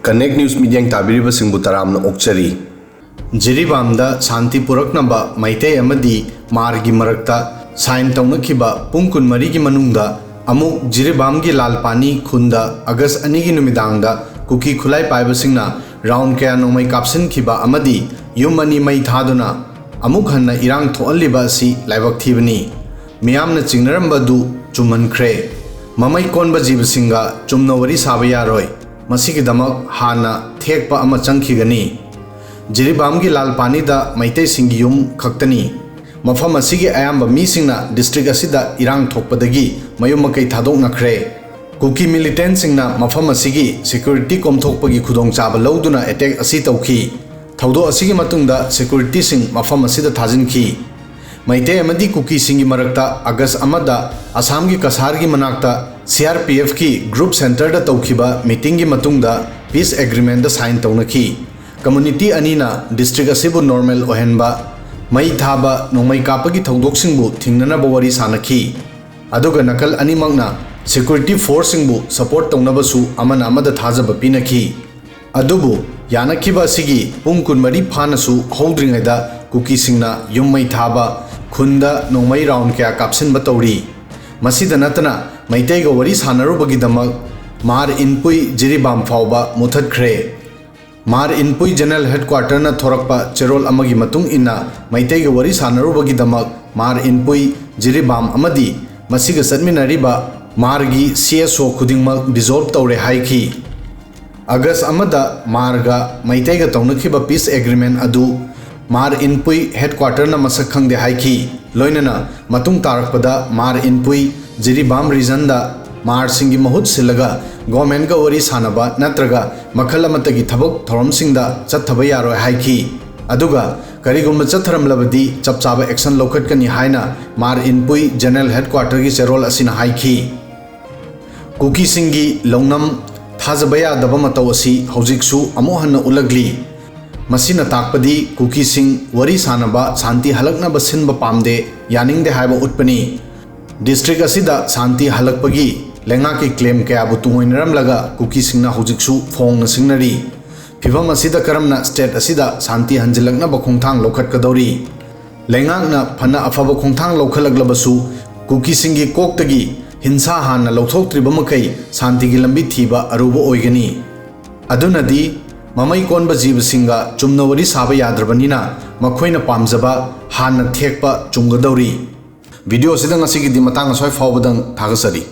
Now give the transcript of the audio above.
connect news media ताबीरिबसिंगबु तरामना ओक्चरी जिरीबामदा शांति पुरकनबा मैते अमदी मारगी मरक्ता sign तौनखिबा पुंग कुनमरी की मनुंगदा अमुक जिरीबामगी लालपानी खुंदा अगस्त 2 की नुमिदांगदा कुकी खुलाई पाइबसिंगना राउंड कया नोमै कापसिनखिबा अमदी युम अनि मै थादुना अमुक हन्ना इरांग थोअल्लिबा असि लाइबक थीबनी मियामना चिंगनरंबदु चुमनख्रे ममै कोनबा जीवसिंगा चुमना वरी साबा यारोय मसिगिदमक हाना थेकपा अमा चंखिगनी जिरीबामगी लालपानीदा मैते सिंगी युम खक्तनी मफम असिगी अयाम्बा मीसिंगना डिस्ट्रिक्ट असिदा इरांग थोकपदगी मयुम मकै थादोकनख्रे कुकी मिलिटेंट सिंगना मफम असिगी सिक्योरिटी कोमथोकपगी खुदोंगचाबा लौदुना अटैक असि तौखी थौदो असिगी मतुंगदा सिक्योरिटी सिंग मफम असिदा थाजिनखी मैते अमदी कुकी सिंगी मरक्ता अगस्त अमदा असम की कसार की मनाक्ता CRPF की ग्रुप सेंटर दा तौखिबा मीटिंग की मतुंगदा पीस एग्रीमेंट दा साइन तौनखी कम्युनिटी अनीना डिस्ट्रिक्ट असिबु नॉर्मल ओहेनबा मई थाबा नोमै कापगी थौदोकसिंगबु थिंगननबा वरी सानखी अदुगा नकल अनिमंगना सिक्योरिटी फोर्स सिंगबु सपोर्ट तौनबसु अमना अमदा थाजबा पिनखी अदुबु यानखिबा सिगी पुंग कुनमरी फानसु हौद्रिङैदा कुकी सिंगना युम मई थाबा खुंदा नोमै राउंड क्या कापसिनबा तौरी मसिदा नतना मैतैगा वरी सानरुबगिदमक मार इनपुई जिरीबाम फाउबा मुथतख्रे मार इनपुई जनरल हेडक्वार्टर न थोरकपा चेरोल अमगी मतुंग इन्ना मैतैगा वरी सानरुबगिदमक मार इनपुई जिरीबाम अमदी मसिगा सदमिनरिबा मारगी CSO खुदिंगमक डिसॉल्व तौरे हाइखी अगस्त अमदा मारगा मैतैगा तौनखिबा पीस एग्रीमेंट अदु मार इनपुई हेडक्वार्टर न मसक खंगदे हाइखी लोइनना मतुंग तारकपदा मार इनपुई जिरीबाम रीजन दा मार सिंगी महूत सिलगा गवर्नमेंट का वरी सानबा नत्रगा मखल अमतगी थबक थौरमसिंगदा चथबा यारोय हाइखी अदुगा करिगुम चथरमलबदी चपचाबा एक्शन लौखटकनी हाइना मार इनपुई जनरल हेडक्वार्टर की चेरोल असिना हाइखी कुकी सिंगी लौनम थाजबा यादबा मतौ असि हौजिकसु अमु हन्ना उलगली मसिना ताकपदी कुकी सिंग वरी सानबा शांति हलकनबा सिनबा पामदे यानिंगदे हाइबा उटपनी डिस्ट्रिक्ट असिदा शांति हलकपगी लेंगा की क्लेम कयाबु तुंगोइनरमलगा कुकी सिंगना हौजिकसु फोंग सिंगनरी फिवम असिदा करमना स्टेट असिदा शांति हंजिलकनबा खोंथांग लौखटकदौरी लेंगांगना फना अफबा खोंथांग लौखलगलबसु कुकी सिंगी कोक्तगी हिंसा हाना लौथोक्त्रिबा मकै शांति की लंबी थीबा अरुबा ओइगनी अदुनदी ममै कोनबा जीवसिंगा चुमना वरी साबा याद्रबनिना मखोइना पामजबा हाना थेकपा चुंगदौरी वीडियो सिदा ngasi gi di matang asoi fawbadang thagasari